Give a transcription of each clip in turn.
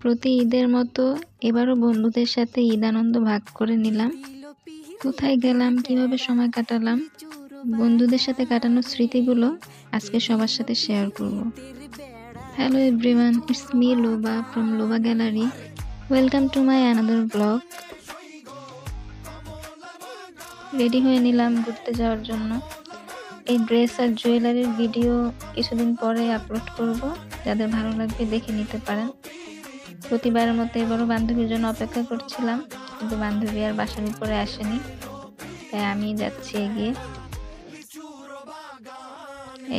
প্রতি ঈদের মতো এবারও বন্ধুদের সাথে ঈদ আনন্দ ভাগ করে নিলাম। কোথায় গেলাম, কিভাবে সময় কাটালাম, বন্ধুদের সাথে কাটানোর স্মৃতিগুলো আজকে সবার সাথে শেয়ার করব। Hello everyone, it's me Loba from Loba gallery. Welcome to my another blog. Ready হয়ে নিলাম ঘুরতে যাওয়ার জন্য। এই ড্রেস আর জুয়েলারির ভিডিও কিছুদিন পরে আপলোড করব, যাদের ভালো লাগবে দেখে নিতে পারেন। প্রতিবারের মতো এবারও বান্ধবীর জন্য অপেক্ষা করছিলাম, কিন্তু বান্ধবী আর বাসার উপরে আসেনি, তাই আমি যাচ্ছি এগিয়ে।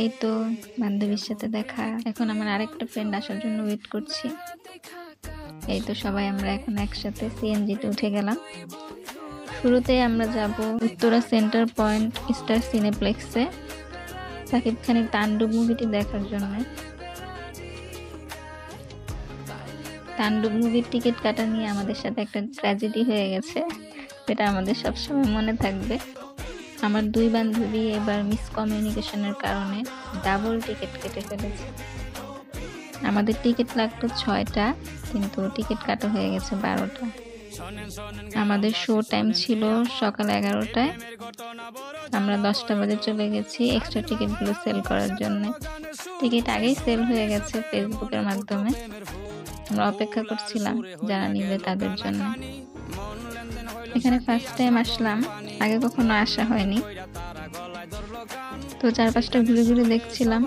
এই তো বান্ধবীর সাথে দেখা। এখন আমার আরেকটা ফ্রেন্ড আসার জন্য ওয়েট করছি। এই তো সবাই আমরা এখন একসাথে সিএনজিতে উঠে গেলাম। শুরুতেই আমরা যাব উত্তরা সেন্টার পয়েন্ট স্টার সিনেপ্লেক্সে সাকিব খানের তাণ্ডব মুভিটি দেখার জন্য। তাণ্ডব মুভির টিকিট কাটা নিয়ে আমাদের সাথে একটা ট্র্যাজেডি হয়ে গেছে, যেটা আমাদের সবসময় মনে থাকবে। আমার দুই বান্ধবী এবার মিসকমিউনিকেশনের কারণে ডাবল টিকিট কেটে ফেলেছে। আমাদের টিকিট লাগতো 6টা, কিন্তু টিকিট কাটা হয়ে গেছে 12টা। আমাদের শো টাইম ছিল সকাল 11টায়। আমরা 10টা বাজে চলে গেছি এক্সট্রা টিকিটগুলো সেল করার জন্য। টিকিট আগেই সেল হয়ে গেছে ফেসবুকের মাধ্যমে। আমরা অপেক্ষা করছিলাম যারা নিবে তাদের জন্য। এখানে ফার্স্ট টাইম আসলাম, আগে কখনো আসা হয়নি, তো চারপাশটা ঘুরে ঘুরে দেখছিলাম।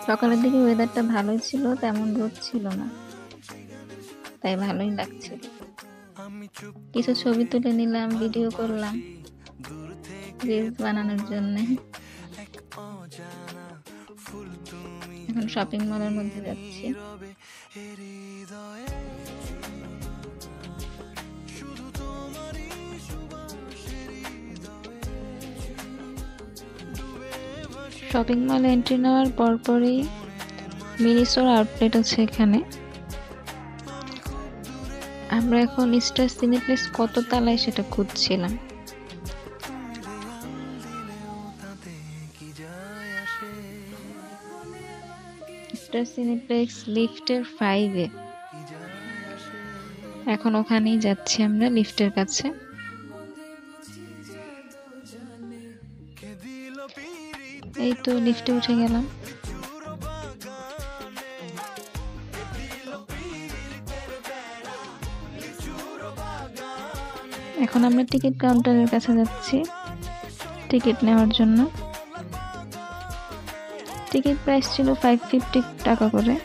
সকালের দিকে ওয়েদারটা ভালোই ছিল, তেমন রোদ ছিল না, তাই ভালোই লাগছিল। কিছু ছবি তুলে নিলাম, ভিডিও করলাম রিলস বানানোর জন্য। এখন শপিং মলের মধ্যে যাচ্ছি। শপিং মলে এন্ট্রি নেওয়ার পরপরই মিনিসোর আউটলেট আছে এখানে। আমরা এখন স্টার সিনেপ্লেক্স কত তলায় সেটা খুঁজছিলাম। স্টার সিনেপ্লেক্স লিফটের 5-এ। এখন ওখানেই যাচ্ছি আমরা, লিফটের কাছে। এই তো লিফটে উঠে গেলাম। এখন আমরা টিকিট কাউন্টারের কাছে যাচ্ছি টিকিট নেওয়ার জন্য। টিকিট প্রাইস ছিল 550 টাকা করে।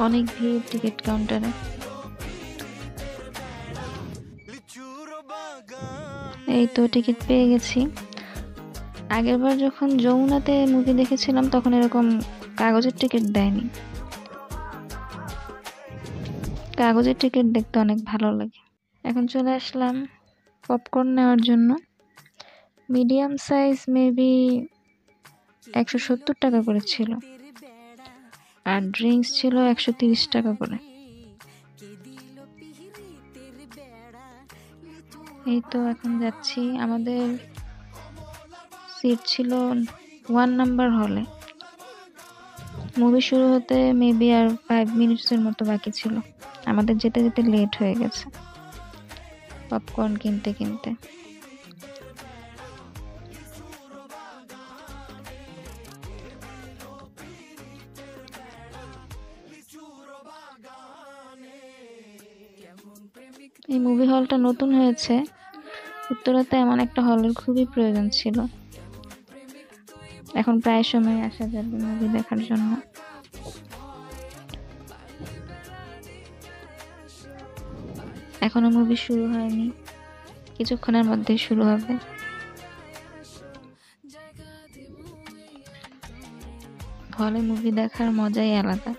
অনেক ভিড় টিকিট কাউন্টারে। এই তো টিকিট পেয়ে গেছি। আগেরবার যখন যমুনাতে মুভি দেখেছিলাম তখন এরকম কাগজের টিকিট দেয়নি। কাগজের টিকিট দেখতে অনেক ভালো লাগে। এখন চলে আসলাম পপকর্ন নেওয়ার জন্য। মিডিয়াম সাইজ মেবি 170 টাকা করে ছিল, আর ড্রিঙ্কস ছিল 130 টাকা করে। এই তো এখন যাচ্ছি। আমাদের সিট ছিল 1 নাম্বার হলে। মুভি শুরু হতে মেবি আর 5 মিনিটসের মতো বাকি ছিল। আমাদের যেতে যেতে লেট হয়ে গেছে পপকর্ন কিনতে কিনতে। এই মুভি হলটা নতুন হয়েছে উত্তরাতে, এমন একটা হলের খুবই প্রয়োজন ছিল। এখন প্রায় সময় আসা যাবে মুভি দেখার জন্য। এখনো মুভি শুরু হয়নি, কিছুক্ষণের মধ্যে শুরু হবে। হলে মুভি দেখার মজাই আলাদা।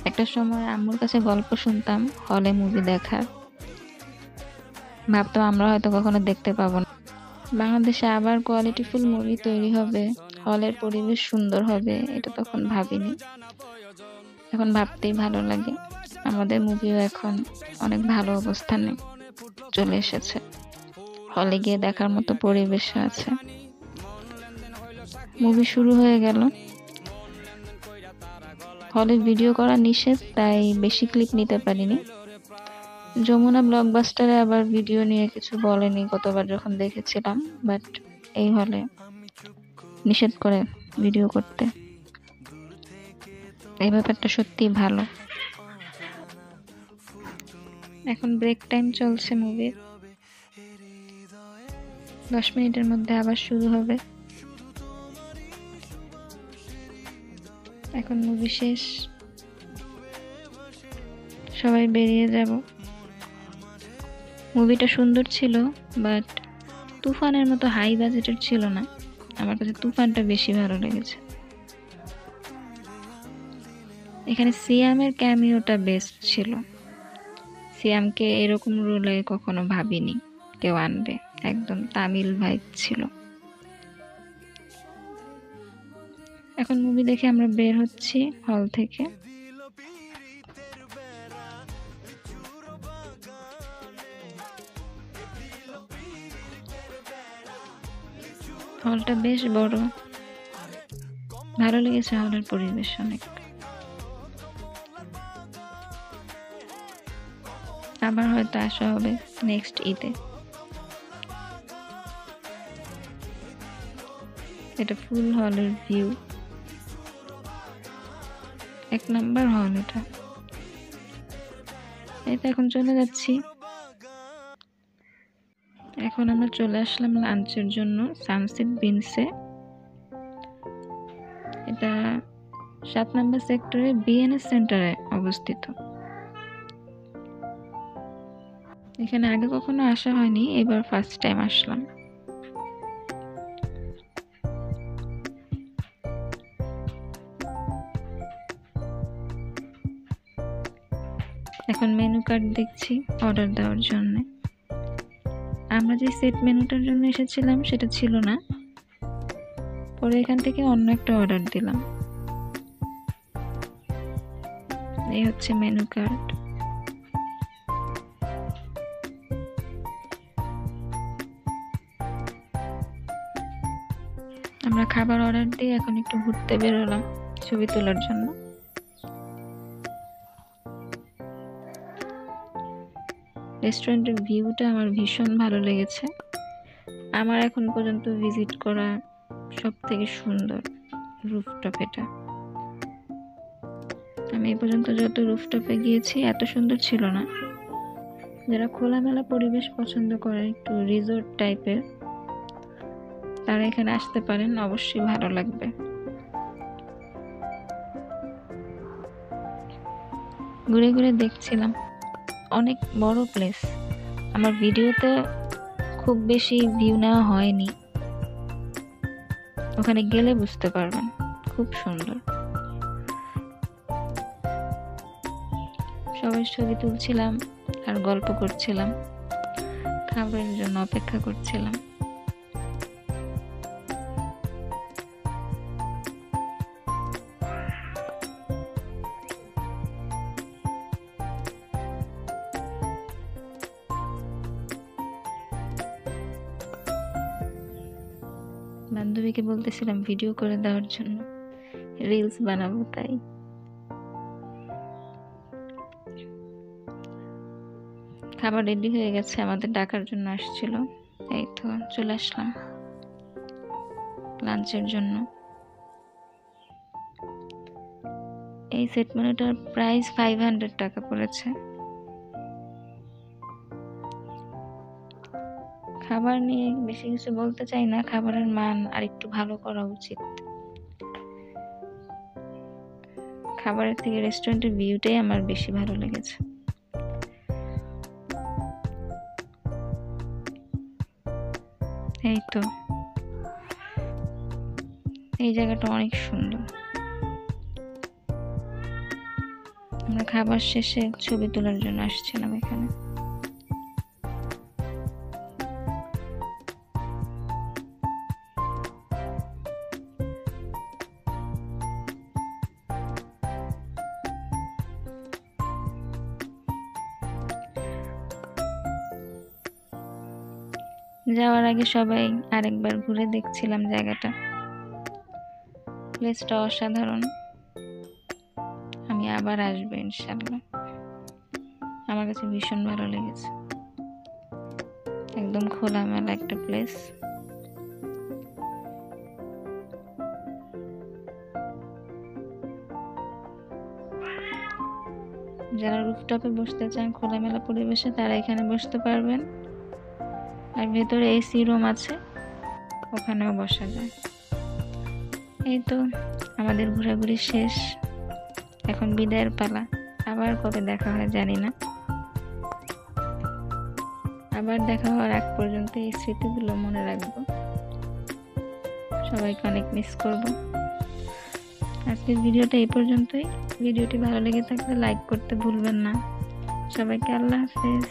একটা সময় আম্মুর কাছে গল্প শুনতাম হলে মুভি দেখার, ভাবতাম আমরা হয়তো কখনো দেখতে পাবো না। বাংলাদেশে আবার কোয়ালিটিফুল মুভি তৈরি হবে, হলের পরিবেশ সুন্দর হবে, এটা তখন ভাবিনি। এখন ভাবতেই ভালো লাগে। আমাদের মুভিও এখন অনেক ভালো অবস্থানে চলে এসেছে। হলে গিয়ে দেখার মতো পরিবেশ আছে। মুভি শুরু হয়ে গেল। হলে ভিডিও করা নিষেধ, তাই বেশি ক্লিপ নিতে পারিনি। যমুনা ব্লকবাস্টারে আবার ভিডিও নিয়ে কিছু বলেনি গতবার যখন দেখেছিলাম, বাট এই হলে নিষেধ করে ভিডিও করতে। এই ব্যাপারটা সত্যি ভালো। এখন ব্রেক টাইম চলছে মুভির, 10 মিনিটের মধ্যে আবার শুরু হবে। এখন মুভি শেষ, সবাই বেরিয়ে যাব। মুভিটা সুন্দর ছিল, বাট তুফানের মতো হাই বাজেটের ছিল না। আমার কাছে তুফানটা বেশি ভালো লেগেছে। এখানে সিয়ামের ক্যামিওটা বেস্ট ছিল। সিয়ামকে এরকম রোলে কখনো ভাবিনি কেউ আনবে, একদম তামিল ভাইব ছিল। এখন মুভি দেখে আমরা বের হচ্ছি হল থেকে। হলটা বেশ বড়, ভালো লেগেছে হলের পরিবেশ অনেক। আবার হয়তো আসা হবে নেক্সট ঈদে। এটা ফুল হলের ভিউ, 1 নাম্বার হল এটা। এই তো এখন চলে যাচ্ছি। এখন আমরা চলে আসলাম লাঞ্চের জন্য সানসেট বিনসে। এটা 7 নম্বর সেক্টরে বিএনএস সেন্টারে অবস্থিত। এখানে আগে কখনো আসা হয়নি, এবার ফার্স্ট টাইম আসলাম। এখন মেনু কার্ড দেখছি অর্ডার দেওয়ার জন্য। আমরা যে সেট মেনুটার জন্য এসেছিলাম সেটা ছিল না, পরে এখান থেকে অন্য একটা অর্ডার দিলাম। এই হচ্ছে মেনু কার্ড। আমরা খাবার অর্ডার দিয়ে এখন একটু ঘুরতে বেরোলাম ছবি তোলার জন্য। রেস্টুরেন্টের ভিউটা আমার ভীষণ ভালো লেগেছে। আমার এখন পর্যন্ত ভিজিট করা সব থেকে সুন্দর রুফটপ এটা। আমি এই পর্যন্ত যত রুফটপে গিয়েছি এত সুন্দর ছিল না। যারা খোলামেলা পরিবেশ পছন্দ করে, একটু রিসোর্ট টাইপের, তারা এখানে আসতে পারেন, অবশ্যই ভালো লাগবে। ঘুরে ঘুরে দেখছিলাম, অনেক বড় প্লেস। আমার ভিডিওতে খুব বেশি ভিউ নেওয়া হয়নি, ওখানে গেলে বুঝতে পারবেন, খুব সুন্দর। সবাই ছবি তুলছিলাম আর গল্প করছিলাম, খাবারের জন্য অপেক্ষা করছিলাম। বান্ধবীকে বলতেছিলাম ভিডিও করে দেওয়ার জন্য, রিলস বানাবো তাই। খাবার রেডি হয়ে গেছে, আমাদের ডাকার জন্য আসছিল। এই তো চলে আসলাম লাঞ্চের জন্য। এই সেট মেনুটার প্রাইস 500 টাকা পড়েছে। খাবার নিয়ে বেশি কিছু বলতে চাই না, খাবারের মান আর একটু ভালো করা উচিত। খাবারের থেকে রেস্টুরেন্টের ভিউটাই আমার বেশি ভালো লেগেছে। এই তো এই জায়গাটা অনেক সুন্দর। আমরা খাবার শেষে ছবি তোলার জন্য আসছিলাম এখানে। যাওয়ার আগে সবাই আরেকবার ঘুরে দেখছিলাম জায়গাটা। প্লেসটা অসাধারণ, আমি আবার আসবো ইনশাল্লাহ। আমার কাছে ভীষণ ভালো লেগেছে, একদম খোলামেলা একটা প্লেস। যারা রুফটপে বসতে চান খোলামেলা পরিবেশে, তারা এখানে বসতে পারবেন। আর ভেতরে এসি রুম আছে, ওখানেও বসা যায়। এই তো আমাদের ঘোরাঘুরি শেষ, এখন বিদায়ের পালা। আবার কবে দেখা হয় জানি না। আবার দেখা হওয়ার আগ পর্যন্ত এই স্মৃতিগুলো মনে রাখবো। সবাইকে অনেক মিস করব। আজকের ভিডিওটা এই পর্যন্তই। ভিডিওটি ভালো লেগে থাকলে লাইক করতে ভুলবেন না। সবাইকে আল্লাহ হাফেজ।